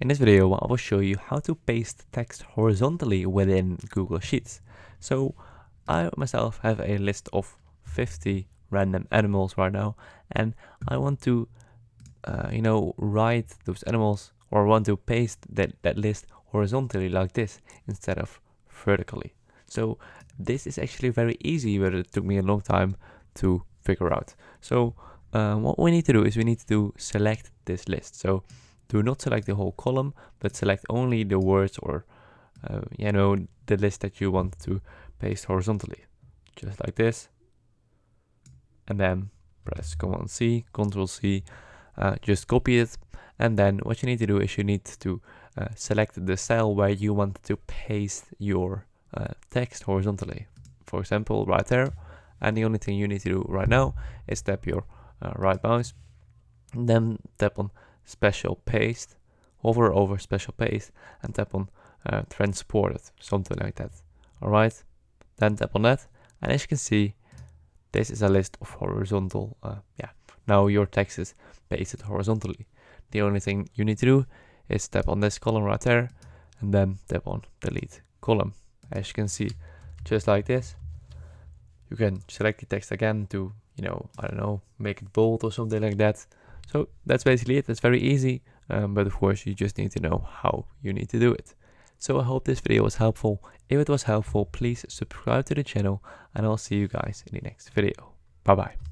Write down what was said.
In this video, I will show you how to paste text horizontally within Google Sheets. So I myself have a list of 50 random animals right now, and I want to, write those animals, or want to paste that list horizontally like this instead of vertically. So this is actually very easy, but it took me a long time to figure out. So what we need to do is we need to select this list. So do not select the whole column, but select only the words or, the list that you want to paste horizontally. Just like this. And then press Command C, Control C, just copy it. And then what you need to do is you need to select the cell where you want to paste your text horizontally. For example, right there. And the only thing you need to do right now is tap your right mouse, and then tap on special paste, hover over special paste, and tap on transported, something like that. Alright, then tap on that, and as you can see, this is a list of horizontal, now your text is pasted horizontally. The only thing you need to do is tap on this column right there, and then tap on delete column. As you can see, just like this. You can select the text again to, make it bold or something like that. So that's basically it. It's very easy, but of course you just need to know how you need to do it. So I hope this video was helpful. If it was helpful, please subscribe to the channel, and I'll see you guys in the next video. Bye bye.